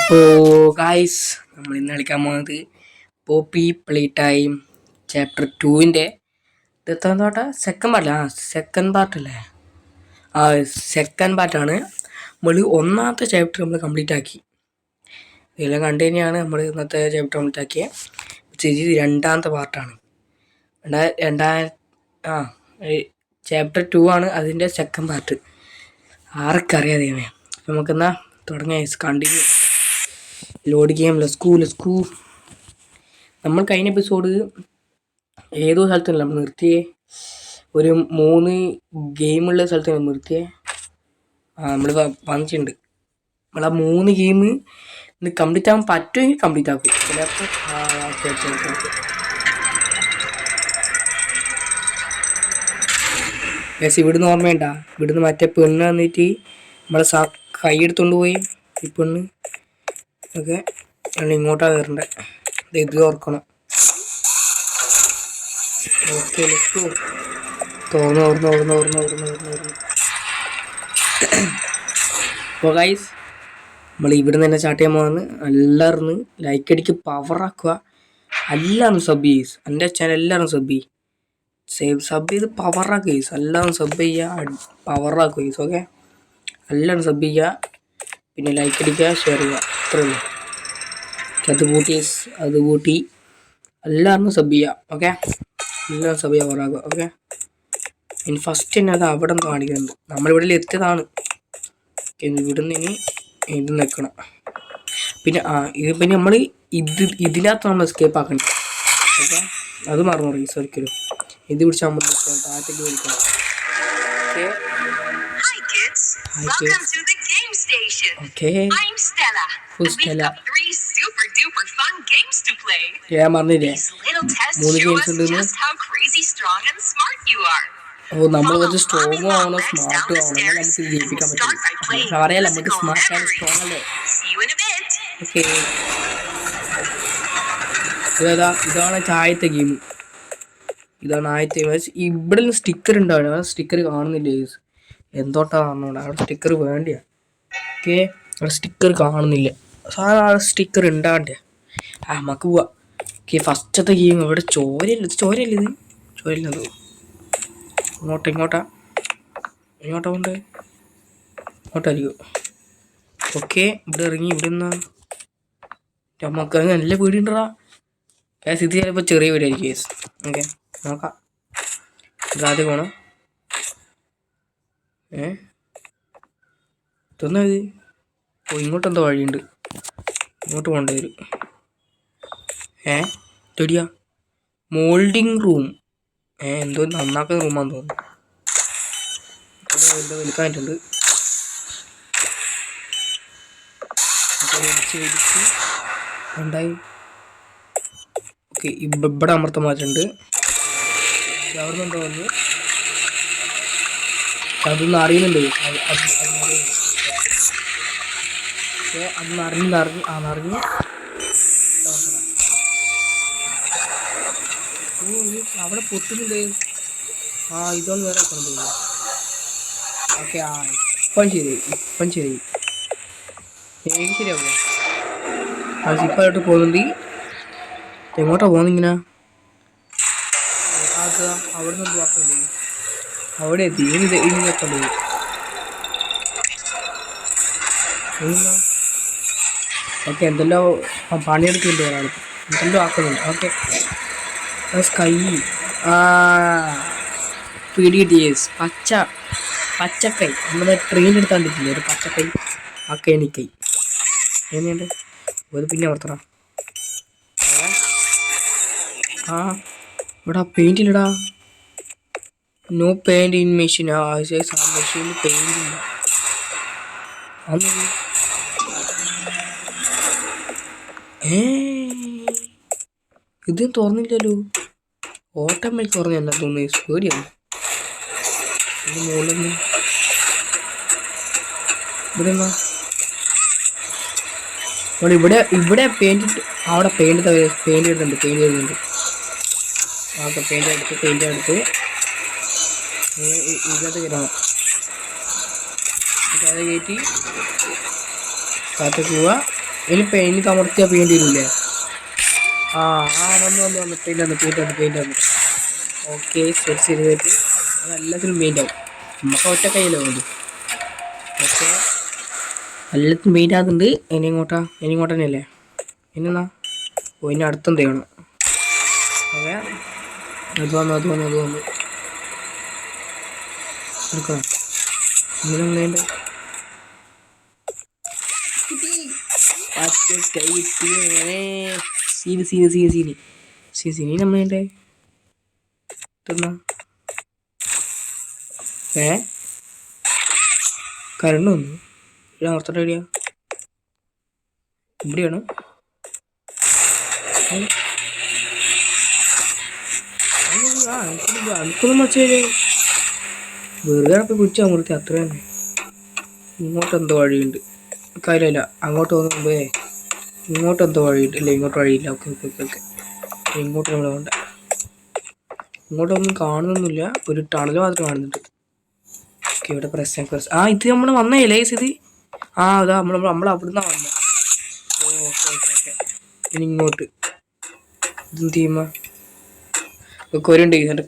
അപ്പോൾ ഗായ്സ് നമ്മൾ ഇന്ന് കളിക്കാൻ പോകുന്നത് പോപ്പി പ്ലേ ടൈം ചാപ്റ്റർ 2-ൻ്റെ എത്താൻ തോട്ട സെക്കൻഡ് പാർട്ടല്ലേ? സെക്കൻഡ് പാർട്ടാണ്. നമ്മൾ ഒന്നാമത്തെ ചാപ്റ്റർ നമ്മൾ കംപ്ലീറ്റ് ആക്കി. ഇതെല്ലാം കണ്ടു തന്നെയാണ് നമ്മൾ ഇന്നത്തെ ചാപ്റ്റർ കംപ്ലീറ്റ് ആക്കിയത്. രണ്ടാമത്തെ പാർട്ടാണ്. ചാപ്റ്റർ 2 ആണ് അതിൻ്റെ സെക്കൻഡ് പാർട്ട്. ആർക്കറിയാതെ അപ്പം നമുക്കെന്നാ തുടങ്ങിയ കണ്ടിന്യൂ. Load game ലെസ്കൂ. നമ്മൾ കഴിഞ്ഞ എപ്പിസോഡ് ഏതോ സ്ഥലത്തല്ല നമ്മൾ നിർത്തിയേ. ഒരു 3 ഗെയിമുള്ള സ്ഥലത്ത് നമ്മൾ നിർത്തിയേ. നമ്മൾ വന്നിട്ടുണ്ട്. നമ്മൾ ആ 3 ഗെയിം ഇന്ന് കംപ്ലീറ്റ് ആകാൻ പറ്റുമെങ്കിൽ കംപ്ലീറ്റ് ആക്കും. ചിലപ്പോൾ ഇവിടുന്ന് ഓർമ്മയുണ്ട? ഇവിടുന്ന് മറ്റേ പെണ്ണ് വന്നിട്ട് നമ്മളെ കൈ എടുത്തോണ്ട് പോയി. ഈ പെണ്ണ് ഓക്കെ ഇങ്ങോട്ടാ കയറണ്ടേ. ഇത് ഓർക്കണം. ഓക്കെ തോർന്ന്. അപ്പോൾ ഗൈസ് നമ്മൾ ഇവിടുന്ന് തന്നെ സ്റ്റാർട്ട് ചെയ്യാൻ പോകുന്നത്. എല്ലാവരും ലൈക്ക് അടിക്ക് പവറാക്കുക. എല്ലാവരും സബ് ചെയ്യും. എൻ്റെ ചാനൽ എല്ലാവരും സബ് ചെയ്ത് പവറാക്കുക ഗൈസ്. എല്ലാവരും സബ് ചെയ്യുക, പവറാക്കുക ഗൈസ്. ഓക്കെ എല്ലാവരും സബ് ചെയ്യുക, പിന്നെ ലൈക്ക് അടിക്കുക, ഷെയർ ചെയ്യുക. അത്രയുള്ളൂ. അത് കൂട്ടി എല്ലാവരും സബ് ചെയ്യുക. ഓക്കെ എല്ലാവരും സബ് ചെയ്യുക, പവറാക്കുക. ഓക്കെ ഇനി ഫസ്റ്റ് തന്നെ അത് അവിടെ നിന്ന് കാണിക്കുന്നുണ്ട്. നമ്മളിവിടെ എത്തിയതാണ്. ഇവിടുന്ന് ഇനി ഇത് നിൽക്കണം. പിന്നെ പിന്നെ നമ്മൾ ഇതിനകത്ത് നമ്മൾ എസ്കേപ്പ് ആക്കണ്ട. ഓക്കെ അത് മറന്നു റീസ് ഒരിക്കലും. ഇത് പിടിച്ചാൽ നമ്മൾ താഴത്തേക്ക് വിളിക്കണം. ഓക്കെ ഞാൻ പറഞ്ഞില്ലേ 3 ഗെയിംസ് ഉണ്ടെന്ന്. നമ്മൾ കുറച്ച് സ്ട്രോങ് ആവണം, സ്മാർട്ട് ആവണം, എന്നാൽ നമുക്ക് ജയിപ്പിക്കാൻ പറ്റും. അറിയാലോ നമുക്ക് സ്മാർട്ട് ആണ്, സ്ട്രോങ് അല്ലേ? ഓക്കെ ഇതാണ് ആദ്യത്തെ ഗെയിം. ഇതാണ് ആദ്യത്തെ മാച്ച്. ഇവിടെ നിന്ന് സ്റ്റിക്കർ ഉണ്ടാവില്ല. സ്റ്റിക്കർ കാണുന്നില്ല. എന്തോട്ടാ കാണുന്നുണ്ട് അവിടെ സ്റ്റിക്കർ വേണ്ടിയാ. ഓക്കെ അവിടെ സ്റ്റിക്കർ കാണുന്നില്ല. സാധാരണ സ്റ്റിക്കർ ഉണ്ടാവണ്ടേ. നമുക്ക് പോവാ. ഓക്കെ ഫസ്റ്റത്തെ ഗെയിം. ഇവിടെ ചോരയല്ല ഇത്. ഇങ്ങോട്ടാ കൊണ്ട് ഇങ്ങോട്ടായിരിക്കും. ഓക്കെ ഇവിടെ ഇറങ്ങി. ഇവിടെ നിന്നാ നമുക്ക് നല്ല വീടുണ്ടാ കേസ്. ഇത് ചിലപ്പോൾ ചെറിയ വീടായിരിക്കും കേസ്. ഓക്കെ നോക്കാം. ഇതാദ്യം പോണം. ഇതൊന്നാ ഇത്. ഇങ്ങോട്ടെന്തോ വഴിയുണ്ട്. ഇങ്ങോട്ട് പോകേണ്ടി വരും. തൊടിയാ മോൾഡിങ് റൂം. എന്തോ നന്നാക്കുന്ന റൂമാന്ന് തോന്നുന്നു. ഇവിടെ എന്തോ വിൽക്കാനായിട്ടുണ്ട്. ഉണ്ടായി. ഓക്കെ ഇവിടെ അമർത്തം മാറ്റുണ്ട്. അവിടെ നിന്നുണ്ടോ വന്ന് അതൊന്നും അറിയുന്നുണ്ട്. അറിഞ്ഞ് അവിടെ പൊട്ടുന്നുണ്ട്. ഇതൊന്ന് വേറെ ആക്കണം. ഓക്കെ ഇപ്പം ശരി ശരിയാവും. ഇപ്പോഴോട്ട് പോകുന്നുണ്ട്. എങ്ങോട്ടാ പോകുന്നിങ്ങനെ? അവിടെ നിന്ന് ആക്കണ്ടേ. അവിടെ എത്തി. ഇനി വെക്കണ്ടേ. ഓക്കെ എന്തെല്ലോ പണിയെടുക്കുന്നുണ്ട് ഒരാൾ. എന്തെല്ലോ ആക്കുന്നുണ്ട്. Okay sky പിടികിട്ടിയേസ്. പച്ചക്കൈ നമ്മുടെ ട്രെയിൻ എടുത്താണ്ടിട്ടില്ലേ ഒരു പച്ചക്കൈ. ആ കൈനിക്കൈ എങ്ങനെയുണ്ട് അത്. പിന്നെ ഓർത്തടാ ഇവിടെ പെയിന്റ് ഇല്ലടാ. No paint in machine. മെഷീനിൽ പെയിന്റ് ഇല്ല. ഇത് തുറന്നില്ലല്ലോ. ഓട്ടോമാറ്റിക് തുറന്നല്ല തോന്നുന്നു. പേടിയാണ്. ഇത് മുകളിൽ ഇവിടെ പെയിന്റ്. അവിടെ പെയിന്റ് വരുന്നുണ്ട്. ഓക്കെ പെയിന്റ് എടുത്ത് ഇതിനകത്ത് കയറണം. അത് കയറ്റി കാത്തേക്ക് പോവുക. ഇനി പെയിന്റ് അമർത്തിയാൽ പെയിന്റ് വരില്ലേ? ആ ആ വന്നു പെയിന്റ് വന്നു. ഓക്കെ ശരി ശരി. അതെല്ലാത്തിനും പെയിന്റ് ആവും. നമുക്ക് ഒറ്റ കയ്യിലോ വേണ്ടു. ഓക്കെ എല്ലാത്തിനും പെയിന്റ് ആകുന്നുണ്ട്. ഇനി ഇങ്ങോട്ട് തന്നെയല്ലേ? ഇനിന്നാ ഇനി അടുത്തെന്ത് ചെയ്യണം? ഓക്കെ അത് വന്നു എടുക്കണം. ഇങ്ങനെ സീനി നമ്മളെ കരണ്ട് വന്നു. ഓർത്തോട്ട് ഐഡിയ ഇവിടെയാണ്. അടുത്തൊന്നും വച്ചേ വെറുതെ കുറിച്ച് അമൃത്തി അത്ര തന്നെ. ഇങ്ങോട്ട് എന്തോ വഴിയുണ്ട്. കാര്യമില്ല, അങ്ങോട്ട് പോകുമ്പേ ഇങ്ങോട്ട് എന്തോ വഴിയുണ്ട്. ഇല്ല ഇങ്ങോട്ട് വഴിയില്ല. ഓക്കെ ഇങ്ങോട്ട് നമ്മൾ വേണ്ട. ഇങ്ങോട്ടൊന്നും കാണുന്നൊന്നുമില്ല. ഒരു ടണൽ മാത്രം കാണുന്നുണ്ട്. ഓക്കെ ഇവിടെ പ്രസ്. ഇത് നമ്മൾ വന്നേലേ ഇത്. അതാ നമ്മൾ അവിടുന്ന് വന്നത്. ഓക്കെ ഇനി ഇങ്ങോട്ട് ഇതും തീമ ഒക്കെ വരുന്നുണ്ട്. എൻ്റെ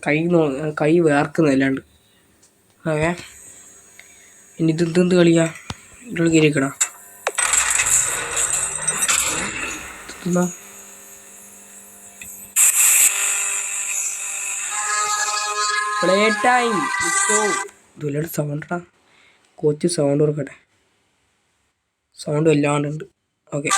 കൈ വേർക്കുന്നല്ലാണ്ട്. ഓക്കെ ഇനി ഇതെന്ത് കളിയാ? ഇതിൽ കയറിക്കണോ? Play time. ഇതുവല്ലാണ്ട് സൗണ്ടാ. കോച്ച് സൗണ്ട് കൊടുക്കട്ടെ. സൗണ്ട് വല്ലാണ്ടുണ്ട്. Okay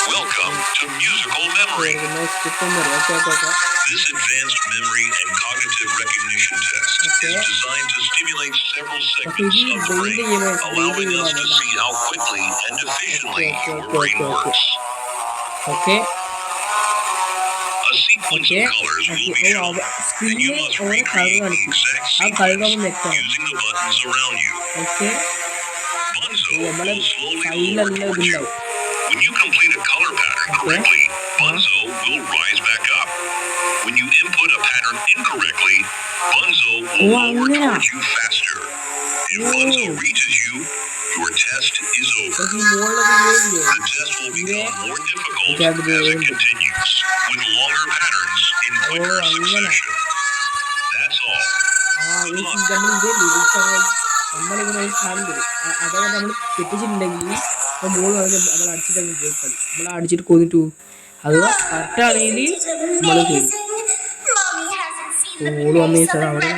This advanced memory and cognitive recognition test is designed to stimulate several segments of the brain, allowing us to see how quickly and efficiently your brain works. Okay. A sequence of colors will be shown, and you must recreate the exact sequence using the buttons around you. Okay. Bunzo will slowly lower towards you. When you complete a color pattern correctly, Bunzo will rise back up. When you input a pattern incorrectly, Bunzo will lower towards you faster. If Bunzo reaches you, your test is over. The test will become more difficult as it continues, with longer patterns in quicker succession. That's all. Good luck. നമ്മളിങ്ങനെ കാണുന്നത് അതായത് നമ്മൾ തെറ്റിച്ചിട്ടുണ്ടെങ്കിൽ മോള് നമ്മൾ അടിച്ചിട്ടെങ്കിൽ പോയിക്കളി. നമ്മൾ അടിച്ചിട്ട് കൊന്നിട്ടു. അത് കറക്റ്റാണെങ്കിൽ നമ്മൾ ചെയ്യും. മോള് വന്നു ചോദിച്ചാൽ അവിടെ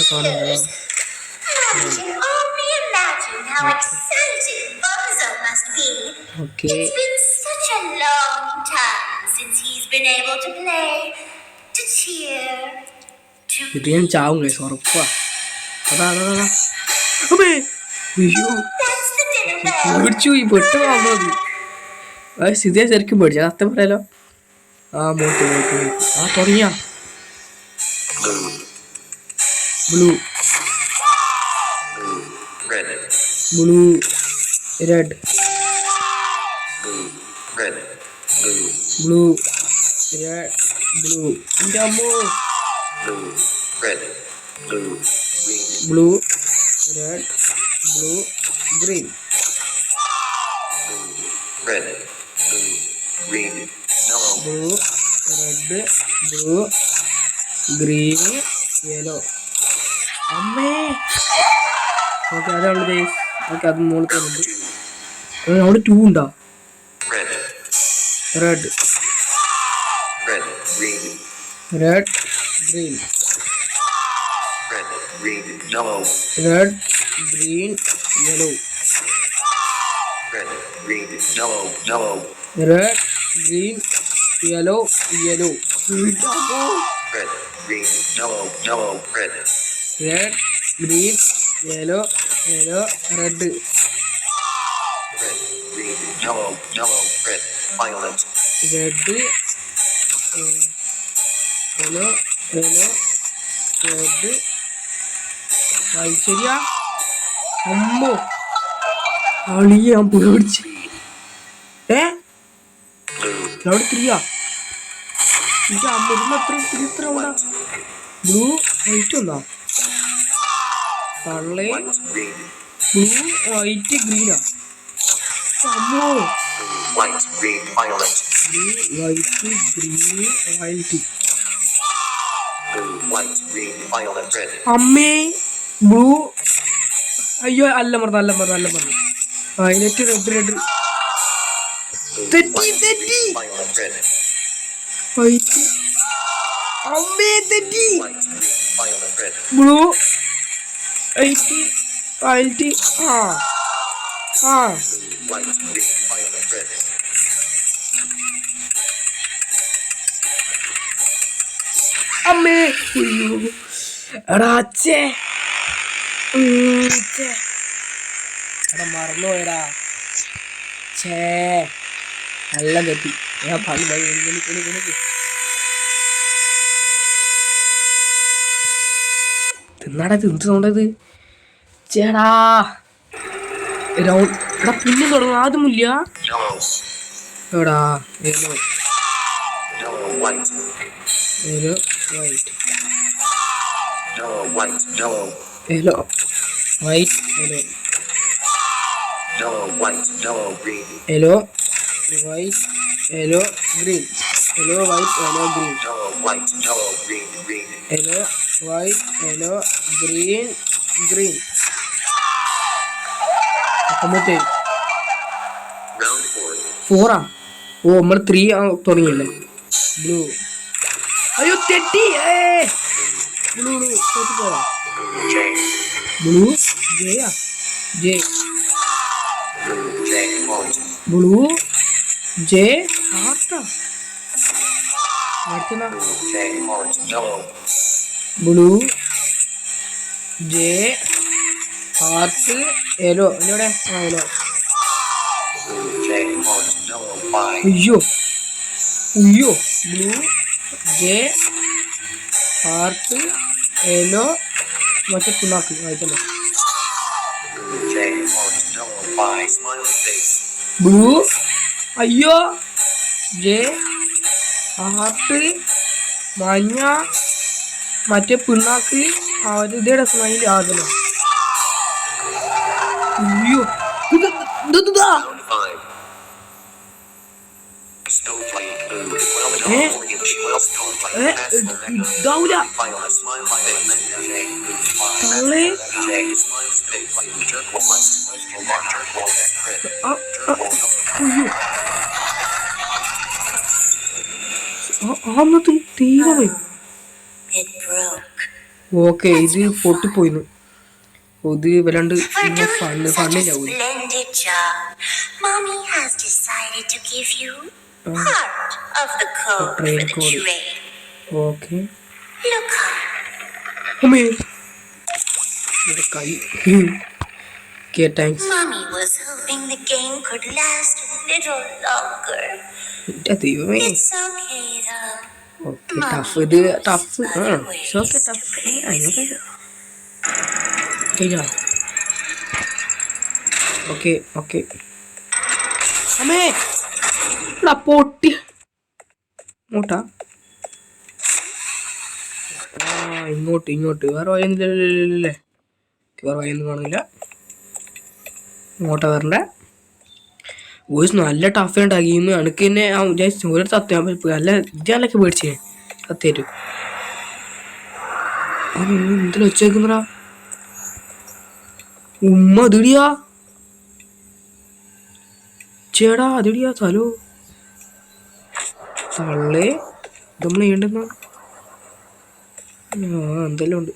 കാണുന്നുണ്ടോ? ഓക്കെ ഇത് ഞാൻ ചാവും കേസ് ഉറപ്പാ. അതാ പേടിച്ചു പോയി. പെട്ട് വന്നത് സ്ഥിതിയെ ശരിക്കും പേടിച്ചു. അർത്ഥം പറയാലോ. മോട്ട് തുടങ്ങിയ ബ്ലൂ റെഡ് ബ്ലൂ എൻ്റെ അമ്മോ. Blue red blue green blue red blue green yellow. അമ്മേ. ഓക്കെ അതാണ് ഗൈസ്. ഓക്കെ അത് മോളിൽ തരുന്നുണ്ട്. അവിടെ 2 ഉണ്ടോ? Red green red green yellow red green yellow red green yellow red green yellow red violet red yellow red ശരിയാ. അമ്മോ അളിയ ഞാൻ പേടിച്ച്. അവിടെ 3 എനിക്ക് അമ്മ ഇത്ര ബ്ലൂ വൈറ്റ് ഒന്നാ തള്ളേ. ബ്ലൂ വൈറ്റ് ഗ്രീനാ. അമ്മോ White, green, violet. blue, white, green, violet. Blue, white, green, violet, red. അമ്മേ ബ്ലൂ അയ്യോ അല്ല മറന്നു വയലറ്റ് റെഡ് തെറ്റി Violet, red. വൈറ്റ് അമ്മേ തെറ്റി White, green, violet, red. Blue white violet ആ White, green, violet, red. അമ്മേ അയ്യോ എടാ അച്ഛേ എടാ മറന്നുപോയടാ ചേ നല്ല തെറ്റി ഞാൻ പറഞ്ഞു തിന്നാടാ തിന്നിട്ട് തോണ്ടത് ചേടാ റൗണ്ട് എടാ പിന്നെ തുടങ്ങും ആദ്യമില്ല Yellow, എടാ yellow yellow, white. Yellow white Yellow, white, yellow. Yellow white yellow Yellow, white, yellow, green. Yellow white yellow green yellow white yellow green Yellow, white, yellow, green, green. Yellow white yellow green green എന്നിട്ട് Round 4. 4 ഓ നമ്മൾ 3 തുടങ്ങിയല്ലേ blue അയ്യോ തെറ്റി blue തോറ്റു പോയാ J. Blue ജെയാ J J, white. Blue J ഹാർട്ടാ അടുത്ത J, white, yellow. Blue J heart yellow എന്നോടെ യെല്ലോ J, white, yellow, 5. അയ്യോ ബ്ലൂ ജെ ഹാർട്ട് യെല്ലോ മറ്റേ പിന്നാക്ക് വായിച്ചല്ലോ J, white, yellow, 5. Smiley face. Blue അയ്യോ ജെ ഹാർട്ട് മഞ്ഞ മറ്റേ പിണ്ണാക്ക് ഇതേടെ സ്മൈൽ ആകല്ലോ അയ്യോ Round 5. Snowflake, blue. Well done, orange. Well snowflake. Pass the next. ഇതാവൂല Violet, smile face. J, blue, 5. തള്ളേ J, smile face. Turquoise, turquoise, red. അയ്യോ അന്നത്തെ തീരെ It broke. Okay ഇത് പൊട്ടിപ്പോയിന്ന് ഇത് വല്ലാണ്ട് For doing such a ഫണ്ണില്ലാവൂല splendid job, Mommy has decided to give you part of the code for Train the code. train. Okay Look up. അമ്മേ ഇവിടെ കൈ okay thanks Mommy was hoping the game could last a little longer. എൻ്റെ ദൈവമേ It's okay though. Okay tough ഇത് tough okay tough അങ്ങനെ കഴിഞ്ഞോ okay അമ്മേ എടാ പൊട്ടി ഇങ്ങോട്ടാ ഇങ്ങോട്ട് വേറെ വഴിയൊന്നുമില്ലല്ലേ വേറെ വഴിയൊന്നും കാണില്ല ഇങ്ങോട്ടാ വരണ്ട വോയിസ് നല്ല ടഫ് ഉണ്ടാ ഗെയിം എനിക്ക് തന്നെ ഒരു സത്യം നല്ല ഇതാലൊക്കെ പേടിച്ചേ സത്യായിട്ട് എന്തെങ്കിലും വെച്ചേക്കുന്നടാ ഉമ്മ അതിടിയാ ചേടാ അതിടിയാ തലോ തള്ളേ ഇതൊന്നും ചെയ്യണ്ടെന്നാ എന്തെല്ലാം ഉണ്ട്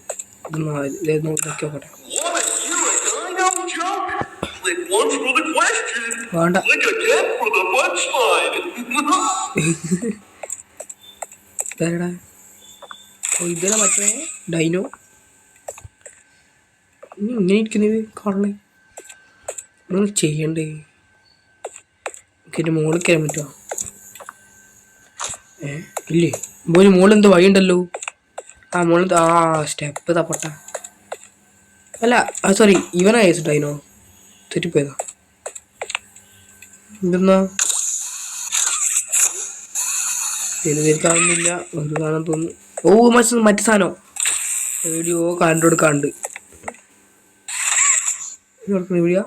നോക്കട്ടെ Click once for the question. വേണ്ട Click again for the punchline. ഇതാരടാ ഓ ഇതല്ല മറ്റേ ഡൈനോ ഇനി ഇങ്ങനെ ഇരിക്കുന്നത് കാണണേ ഒന്നും ചെയ്യണ്ടേ എനിക്ക് എൻ്റെ മോളിൽ കയറാൻ പറ്റുമോ ഇല്ലേ പോയി മോളിൽ എന്തോ വഴിയുണ്ടല്ലോ ആ മോളിൽ സ്റ്റെപ്പ് തപ്പട്ട അല്ല സോറി ഇവനാ ഡൈനോ തെറ്റിപ്പോയതാ എന്തെന്നാ പേര് കാണുന്നില്ല ഒരു കാണാൻ തോന്നുന്നു ഓ മറ്റേ സാധനം വീഡിയോ കണ്ടുകൊടുക്കാണ്ട് വീഡിയോ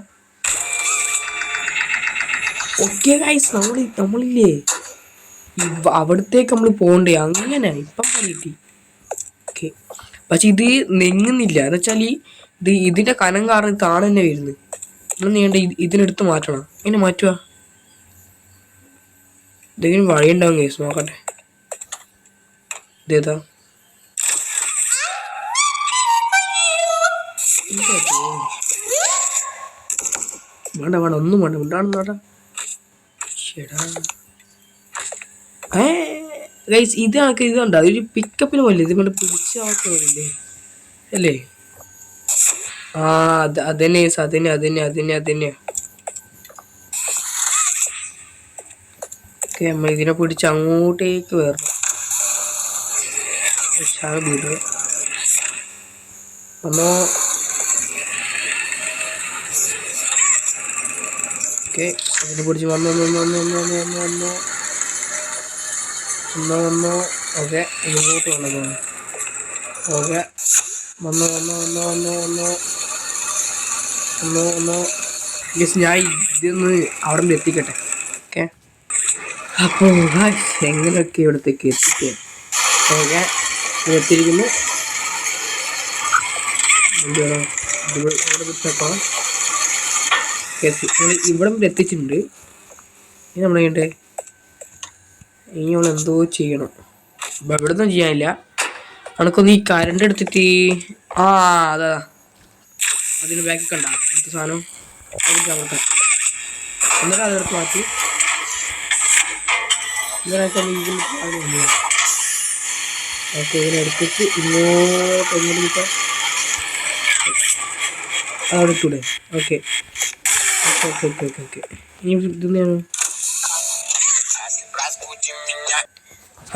ഓക്കെ ഗൈസ് നമ്മളില്ലേ അവിടത്തേക്ക് നമ്മൾ പോകണ്ടേ അങ്ങനെ ഇപ്പം കിട്ടി. ഓക്കെ പക്ഷെ ഇത് നെങ്ങുന്നില്ല എന്ന് വെച്ചാൽ ഇതിന്റെ കനം കാരണം താണ തന്നെ വരുന്നത്. നമ്മൾ ചെയ്യേണ്ട ഇതിനെടുത്ത് മാറ്റണം. എങ്ങനെ മാറ്റുക? ഇതെങ്കിലും വഴിയുണ്ടാവും ഗൈസ്, നോക്കട്ടെ. ഇതേതാ വേണ്ട ഒന്നും വേണ്ട ഉണ്ടാണെന്നോട്ടാ. ശരിടാ ഗൈസ് ഇത് ആൾക്ക് ഇതുണ്ട് അതൊരു പിക്കപ്പിന് പോലെ ഇത് കൊണ്ട് പിടിച്ച ആൾക്കില്ലേ അല്ലേ? ആ അതന്നെ അതന്നെ. ഓക്കെ നമ്മൾ ഇതിനെ പിടിച്ച് അങ്ങോട്ടേക്ക് വരണം. വീട് ഒന്നോ ഓക്കെ ഇതിനെ പിടിച്ച് വന്നോ. ഓക്കെ ഇങ്ങോട്ട് വന്നോ. ഓക്കെ വന്നോ. ഞാൻ ഇതൊന്ന് അവിടെ നിന്ന് എത്തിക്കട്ടെ. ഓക്കെ അപ്പോൾ എങ്ങനെയൊക്കെ ഇവിടത്തേക്ക് എത്തിക്കുക. ഓക്കെ എത്തിയിരിക്കുന്നു. ഇവിടെ എത്തിച്ചിട്ടുണ്ട്. ഇനി നമ്മൾ ചെയ്യണ്ടേ? ഇനി നമ്മൾ എന്തോ ചെയ്യണം. ഇവിടെ ഒന്നും ചെയ്യാനില്ല. നമുക്കൊന്ന് ഈ കരണ്ട് എടുത്തിട്ട് അതാ അതിന് ബാക്കി കണ്ട എന്ത് സാധനം അതിൻ്റെ അവിടെ അന്നേരം അതെടുത്ത് മാറ്റി ഓക്കെ ഇതിനെടുത്തിട്ട് ഇങ്ങോട്ട് എങ്ങനെ അവിടെ ഇട്ടൂടെ? ഓക്കെ ഇനി ഇതെന്താണ്?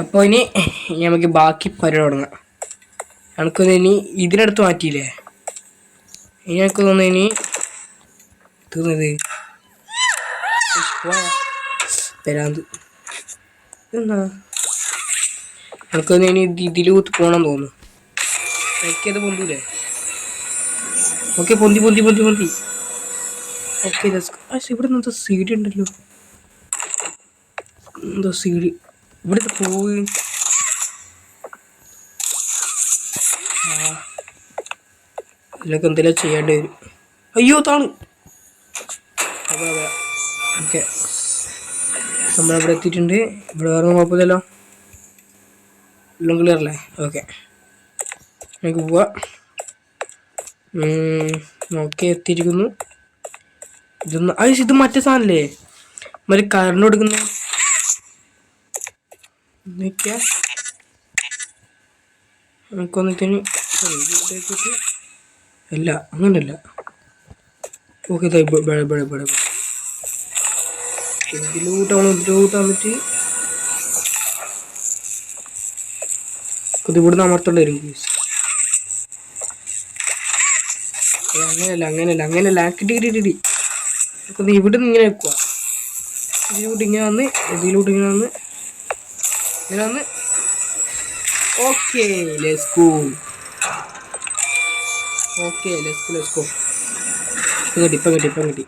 അപ്പോൾ ഇനി നമുക്ക് ബാക്കി പരിപാടി തുടങ്ങാം. എനിക്കൊന്ന് ഇനി ഇതിനടുത്ത് മാറ്റിയില്ലേ? ഇനി എനിക്ക് തോന്നുന്നു ഇനി തീർന്നത് വരാന്ത് എന്നാ എനിക്കൊന്ന് ഇനി ഇതിലൂത്ത് പോകണം തോന്നുന്നു. എനിക്കത് പൊന്തൂലേ? ഓക്കെ പൊന്തി. ഓക്കെ ഇവിടെ നിന്ന് എന്തോ സീഡി ഉണ്ടല്ലോ. എന്തോ സീഡി ഇവിടുത്തെ പോയി. ഇതിലൊക്കെ എന്തെങ്കിലും ചെയ്യേണ്ടി വരും. അയ്യോ താണ്. അതെ ഓക്കെ നമ്മളിവിടെ എത്തിയിട്ടുണ്ട്. ഇവിടെ വേറെ കുഴപ്പമില്ലല്ലോ, എല്ലാം ക്ലിയർ അല്ലേ? ഓക്കെ നമുക്ക് പോവാം. ഓക്കെ എത്തിയിരിക്കുന്നു. ഇതൊന്ന് ഇത് മറ്റേ സാധനല്ലേ മറ്റേ കറണ്ട് കൊടുക്കുന്ന നമുക്കൊന്നിന് അല്ല അങ്ങനല്ല. ഓക്കെ ഇതിലോട്ട് വന്നിട്ട് ഇവിടുന്ന് അമർത്തേണ്ടി വരും. അങ്ങനെയല്ല കിട്ടി ഇവിടെ നിന്ന് ഇങ്ങനെ വെക്കുക. ഇതിലോട്ട് ഇങ്ങനെ വന്ന് ഓക്കെ ലെറ്റ്സ് ഗോ. ഇപ്പം കിട്ടി.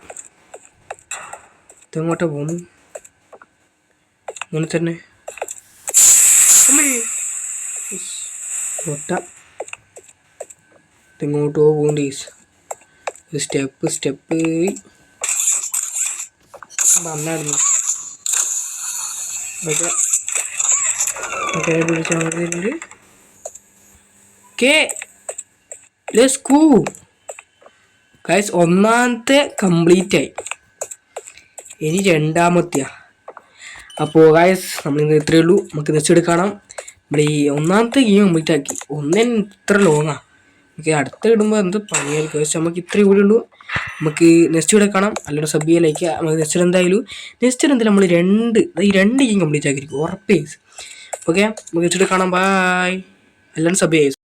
ഇതെങ്ങോട്ടാ പോകുന്നു? അങ്ങനെ തന്നെ ഇതെങ്ങോട്ടോ പോകണ്ട. സ്റ്റെപ്പ് വന്നായിരുന്നു. പിടിച്ചുണ്ട്. Let's go guys. ഒന്നാമത്തെ കംപ്ലീറ്റ് ആയി. ഇനി രണ്ടാമത്തെയാ. അപ്പോൾ ഗൈസ് നമ്മളിന്ന് ഇത്രയേ ഉള്ളൂ. നമുക്ക് നെക്സ്റ്റ് കാണാം. നമ്മുടെ ഈ ഒന്നാമത്തെ ഗെയിം കംപ്ലീറ്റ് ആക്കി. ഇത്ര ലോങ്ങാ. നമുക്ക് അടുത്ത ഇടുമ്പോൾ എന്ത് പണിയായിരിക്കും. പക്ഷെ നമുക്ക് ഇത്രയും കൂടി ഉള്ളൂ. നമുക്ക് നെക്സ്റ്റ് ഇവിടെ കാണാം. അല്ലാണ്ട് സബ് ചെയ്യാൻ ലൈക്ക്. നമുക്ക് നെക്സ്റ്റ് എന്തായാലും നമ്മൾ ഈ രണ്ട് ഗെയിം കംപ്ലീറ്റ് ആക്കിയിരിക്കും ഉറപ്പേ. ഓക്കെ നമുക്ക് നെക്സ്റ്റ് കാണാം. ബൈ. എല്ലാവരും സബ് ചെയ്യാം.